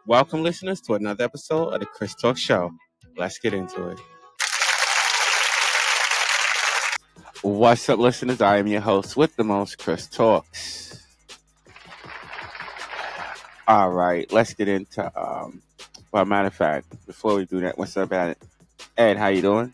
Welcome, listeners, to another episode of the Chris Talk Show. Let's get into it. What's up, listeners? I am your host with the most, Chris Talks. All right, let's get into. Well, matter of fact, before we do that, what's up, Ed? How you doing?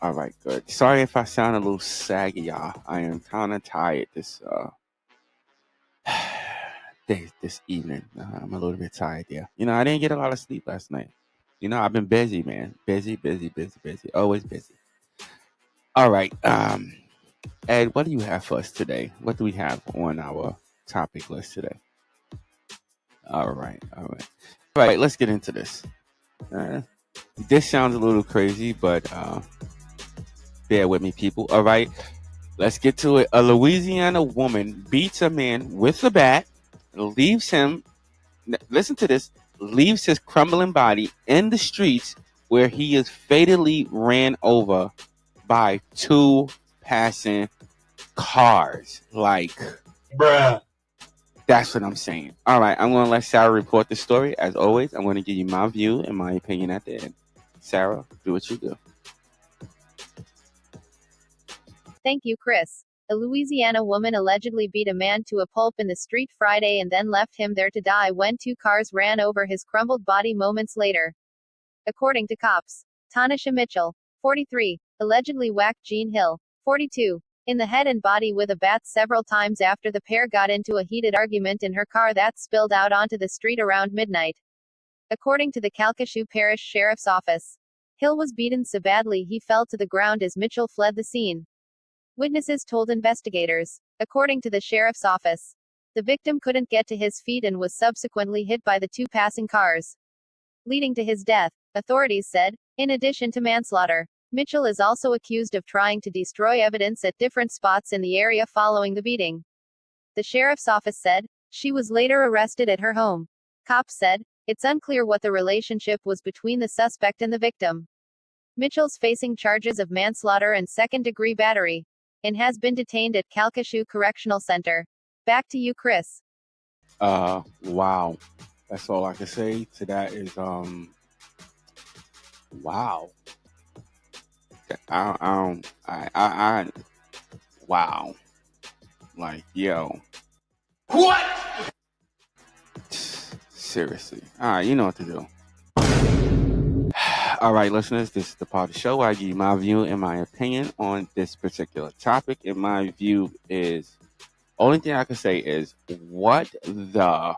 All right, good. Sorry if I sound a little saggy, y'all. I am kind of tired this this evening. I'm a little bit tired there. I didn't get a lot of sleep last night. I've been busy, man. Busy. Always busy. All right. Ed, what do you have for us today? What do we have on our topic list today? All right. Let's get into this. This sounds a little crazy, but bear with me, people. All right. Let's get to it. A Louisiana woman beats a man with a bat, leaves him, listen to this, leaves his crumbling body in the streets where he is fatally ran over by two passing cars. Like, bruh. That's what I'm saying. All right, I'm going to let Sarah report the story. As always, I'm going to give you my view and my opinion at the end. Sarah, do what you do. Thank you, Chris. A Louisiana woman allegedly beat a man to a pulp in the street Friday and then left him there to die when two cars ran over his crumbled body moments later. According to cops, Tanisha Mitchell, 43, allegedly whacked Jean Hill, 42, in the head and body with a bat several times after the pair got into a heated argument in her car that spilled out onto the street around midnight. According to the Calcasieu Parish Sheriff's Office, Hill was beaten so badly he fell to the ground as Mitchell fled the scene. Witnesses told investigators. According to the sheriff's office, the victim couldn't get to his feet and was subsequently hit by the two passing cars, leading to his death, authorities said. In addition to manslaughter, Mitchell is also accused of trying to destroy evidence at different spots in the area following the beating. The sheriff's office said she was later arrested at her home. Cops said it's unclear what the relationship was between the suspect and the victim. Mitchell's facing charges of manslaughter and second-degree battery and has been detained at Calcasieu Correctional Center. Back to you, Chris. Wow. That's all I can say to that is, wow. Wow. Like, yo. What? Seriously. All right, you know what to do. All right, listeners, this is the part of the show where I give you my view and my opinion on this particular topic. And my view is, only thing I can say is, what the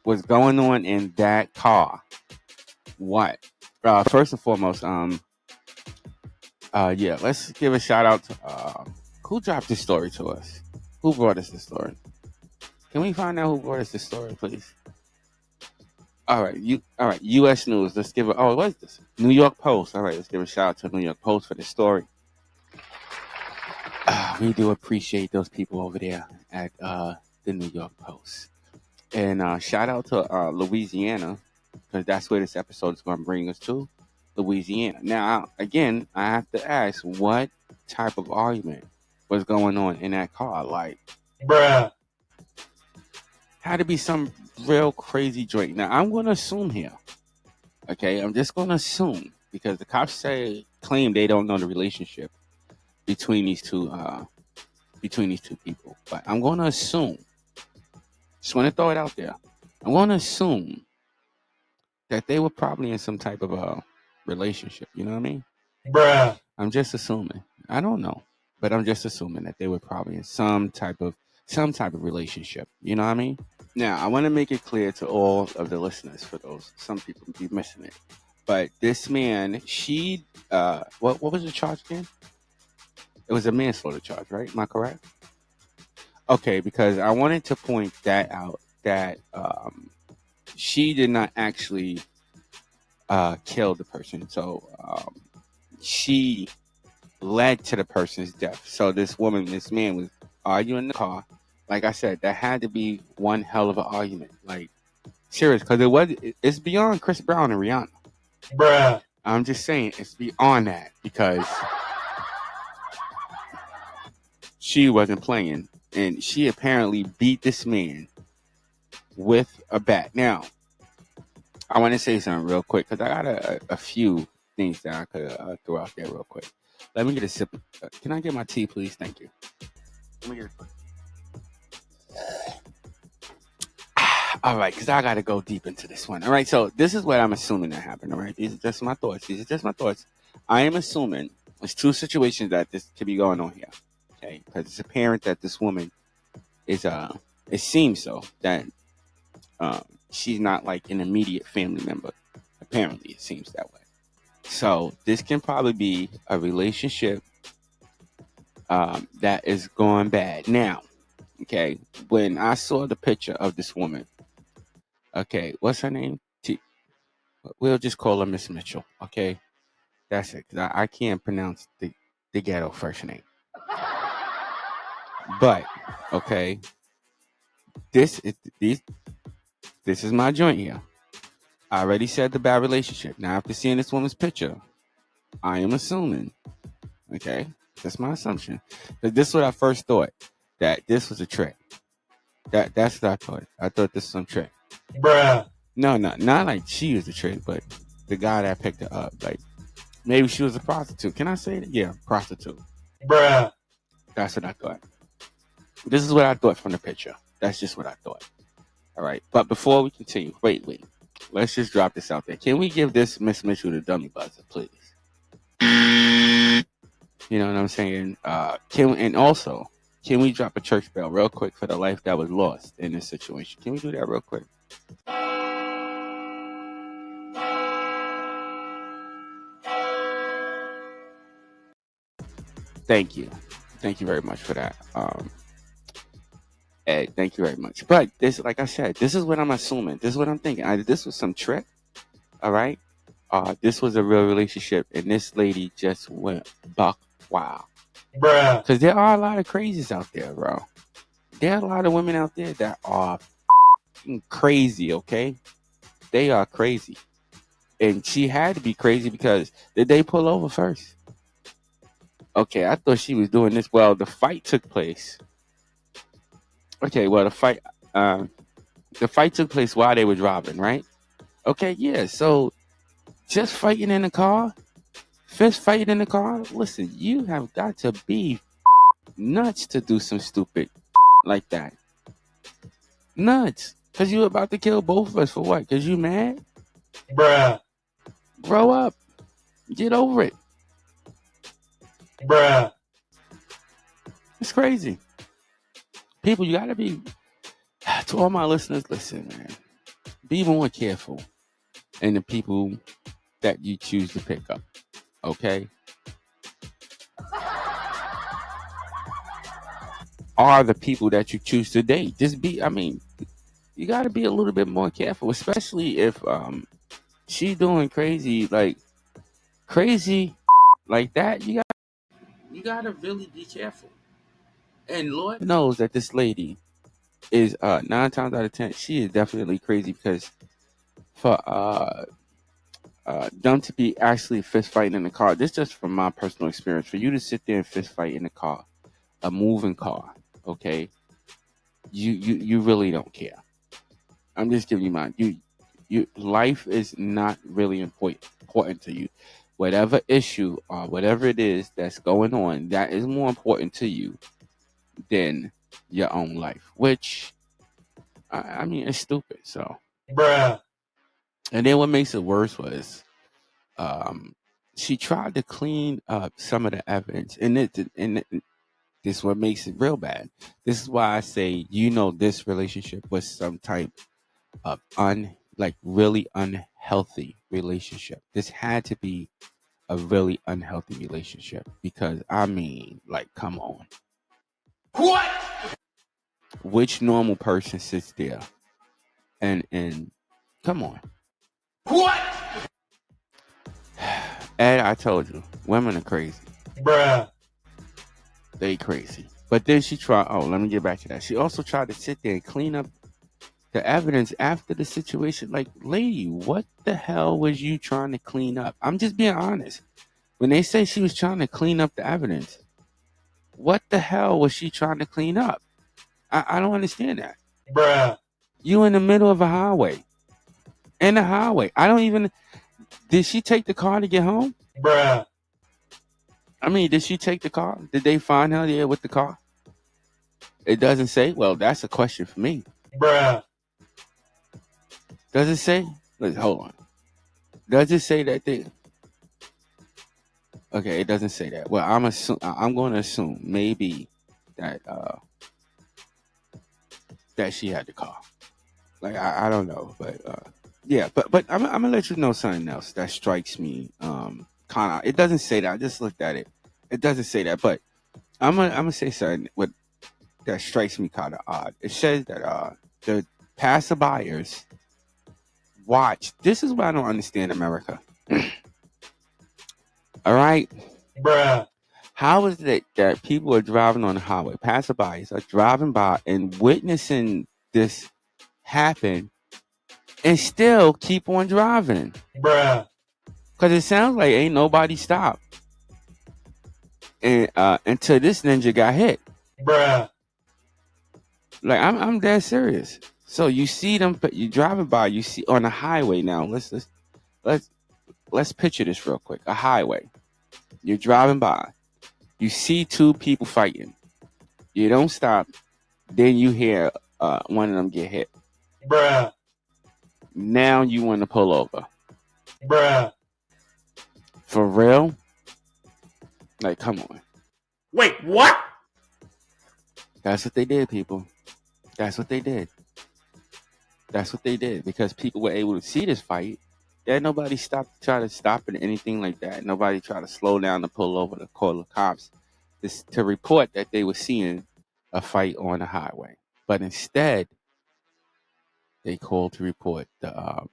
was going on in that car? What? First and foremost, let's give a shout out to who dropped this story to us. Who brought us this story? Can we find out who brought us this story, please? All right, U.S. News. Let's give it. Oh, what is this? New York Post. All right, let's give a shout out to New York Post for the story. We do appreciate those people over there at the New York Post. And shout out to Louisiana, because that's where this episode is going to bring us to, Louisiana. Now, again, I have to ask, what type of argument was going on in that car? Like, bruh. Had to be some real crazy joint. Now, I'm going to assume here. Okay, I'm just going to assume, because the cops claim they don't know the relationship between these two people. But I'm going to assume. Just want to throw it out there. I'm going to assume that they were probably in some type of a relationship. You know what I mean? Bruh. I'm just assuming. I don't know, but I'm just assuming that they were probably in some type of relationship. You know what I mean? Now, I want to make it clear to all of the listeners, for those, some people be missing it. But this man, what was the charge again? It was a manslaughter charge, right? Am I correct? Okay, because I wanted to point that out, that she did not actually kill the person. So she led to the person's death. So this man was arguing in the car. Like I said, that had to be one hell of an argument. Like, serious, because it's beyond Chris Brown and Rihanna. Bruh. I'm just saying, it's beyond that, because she wasn't playing, and she apparently beat this man with a bat. Now, I want to say something real quick because I got a few things that I could throw out there real quick. Let me get a sip. Can I get my tea, please? Thank you. Let me get all right, because I got to go deep into this one. All right, so this is what I'm assuming that happened. All right, these are just my thoughts. These are just my thoughts. I am assuming there's two situations that this could be going on here. Okay, because it's apparent that this woman is it seems so that she's not like an immediate family member. Apparently, it seems that way. So this can probably be a relationship that is going bad. Now, okay, when I saw the picture of this woman, okay, what's her name? We'll just call her Miss Mitchell. Okay, that's it. 'Cause I can't pronounce the ghetto first name. But okay, this is this is my joint here. I already said the bad relationship. Now, after seeing this woman's picture, I am assuming, okay, that's my assumption, that this is what I first thought, that this was a trick. That's what I thought. I thought this was some trick. Bruh. No, not like she was a trick, but the guy that picked her up, like maybe she was a prostitute. Can I say that? Yeah, prostitute. Bruh. That's what I thought. This is what I thought from the picture. That's just what I thought. All right. But before we continue, wait. Let's just drop this out there. Can we give this Miss Mitchell the dummy buzzer, please? You know what I'm saying? Can we drop a church bell real quick for the life that was lost in this situation? Can we do that real quick? Thank you. Thank you very much for that. Ed, thank you very much. But this, like I said, this is what I'm assuming. This is what I'm thinking. Either this was some trick, all right? This was a real relationship, and this lady just went buck wild. Bruh. Because there are a lot of crazies out there, bro. There are a lot of women out there that are crazy, okay? They are crazy. And she had to be crazy because did they pull over first? Okay, I thought she was doing this. Well, the fight took place. Okay, well the fight took place while they were driving, right? Okay, yeah. So just fighting in the car, fist fighting in the car. Listen, you have got to be nuts to do some stupid like that. Nuts. Because you about to kill both of us for what? Because you mad? Bruh. Grow up. Get over it. Bruh. It's crazy. People, you got to be, to all my listeners, listen, man. Be more careful in the people that you choose to pick up. Okay? Are the people that you choose to date. You got to be a little bit more careful, especially if she doing crazy like that. You got to really be careful. And Lord knows that this lady is 9 times out of 10 she is definitely crazy, because for them to be actually fist fighting in the car, this just from my personal experience, for you to sit there and fist fight in the car, a moving car, okay, you really don't care. I'm just giving you mine. You life is not really important to you. Whatever issue or whatever it is that's going on, that is more important to you than your own life. Which I mean, it's stupid. So, Bruh. and then what makes it worse was, she tried to clean up some of the evidence, and this is what makes it real bad. This is why I say, this relationship was some type of really unhealthy relationship. This had to be a really unhealthy relationship, because I mean, like, come on. What? Which normal person sits there and come on. What? Ed, I told you, women are crazy. Bruh. They crazy. But then she tried, let me get back to that. She also tried to sit there and clean up the evidence after the situation. Like, lady, what the hell was you trying to clean up? I'm just being honest. When they say she was trying to clean up the evidence, what the hell was she trying to clean up? I don't understand that. Bruh. You in the middle of a highway. In the highway. I don't even. Did she take the car to get home? Bruh. I mean, did she take the car? Did they find her there with the car? It doesn't say. Well, that's a question for me. Bruh. Does it say? Hold on. Does it say that they? Okay, it doesn't say that. Well, I'm going to assume maybe that that she had the car. Like I don't know, but yeah. But I'm gonna let you know something else that strikes me. Kind of. It doesn't say that. I just looked at it. It doesn't say that, but I'm gonna say something that strikes me kind of odd. It says that the passerbyers watch. This is what I don't understand, America. All right. Bruh. How is it that people are driving on the highway, passerbys are driving by and witnessing this happen and still keep on driving? Bruh. Because it sounds like ain't nobody stopped. And until this ninja got hit. Bruh. Like I'm dead serious. So you see them, you driving by, you see on the highway now. Let's picture this real quick. A highway. You're driving by. You see two people fighting. You don't stop. Then you hear one of them get hit. Bruh. Now you want to pull over. Bruh. For real? Like, come on. Wait, what? That's what they did, people. That's what they did. That's what they did because people were able to see this fight. Yeah, nobody stopped, try to stop it or anything like that. Nobody tried to slow down to pull over to call the cops to report that they were seeing a fight on the highway. But instead, they called to report the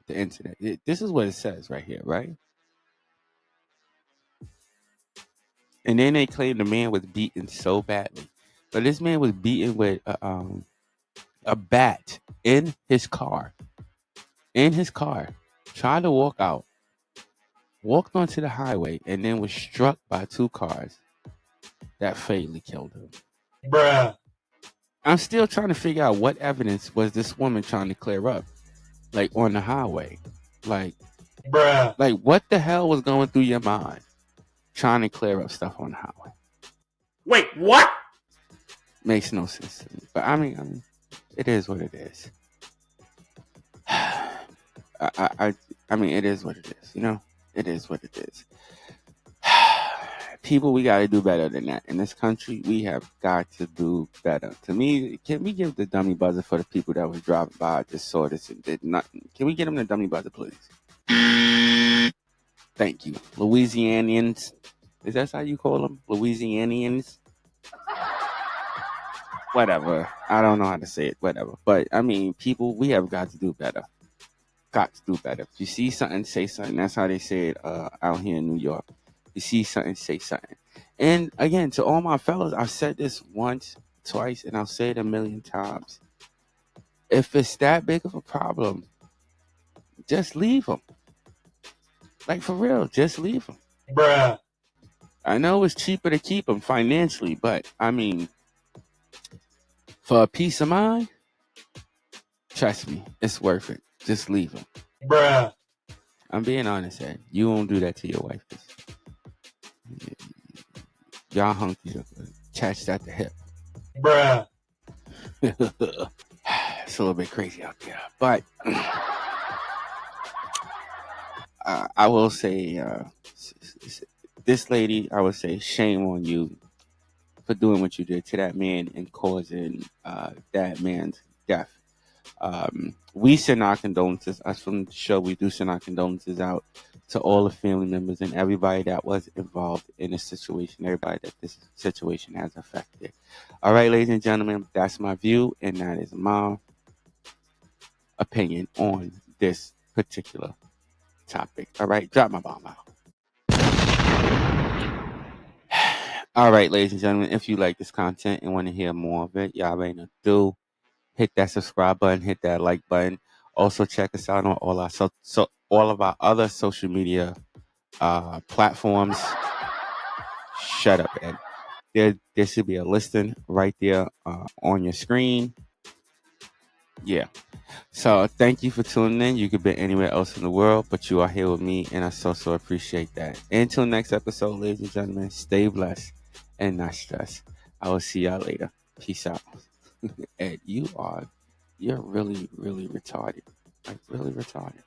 incident. This is what it says right here, right? And then they claim the man was beaten so badly. But this man was beaten with a bat in his car. In his car. Tried to walk out. Walked onto the highway and then was struck by two cars that fatally killed him. Bruh. I'm still trying to figure out what evidence was this woman trying to clear up. Like on the highway. Like Bruh. what the hell was going through your mind trying to clear up stuff on the highway? Wait, what? Makes no sense to me. But I mean, it is what it is. I mean, it is what it is. You know, it is what it is. People, we got to do better than that. In this country, we have got to do better. To me, can we give the dummy buzzer for the people that was driving by, just saw this and did nothing? Can we get them the dummy buzzer, please? Thank you. Louisianians. Is that how you call them? Louisianians? Whatever. I don't know how to say it. Whatever. But, I mean, people, we have got to do better. Got to do better. If you see something, say something. That's how they say it out here in New York. You see something, say something. And again, to all my fellas, I've said this once, twice, and I'll say it a million times. If it's that big of a problem, just leave them. Like for real, just leave them. Bruh. I know it's cheaper to keep them financially, but I mean, for a peace of mind, trust me, it's worth it. Just leave them. Bruh. I'm being honest, Ed. You won't do that to your wife. Y'all hunkies are attached at the hip. Bruh. It's a little bit crazy out there, but I will say, this lady, I would say, shame on you for doing what you did to that man and causing that man's death. We send our condolences. Us from the show, we do send our condolences out to all the family members and everybody that was involved in this situation, everybody that this situation has affected. All right, ladies and gentlemen, that's my view, and that is my opinion on this particular topic. All right, drop my bomb out. All right, ladies and gentlemen, if you like this content and want to hear more of it, y'all already know do hit that subscribe button, hit that like button. Also, check us out on all our all of our other social media platforms. Shut up, Ed. There should be a listing right there on your screen. Yeah. So thank you for tuning in. You could be anywhere else in the world, but you are here with me, and I so appreciate that. Until next episode, ladies and gentlemen, stay blessed and not stressed. I will see y'all later. Peace out. Ed, you're really retarded. Like really retarded.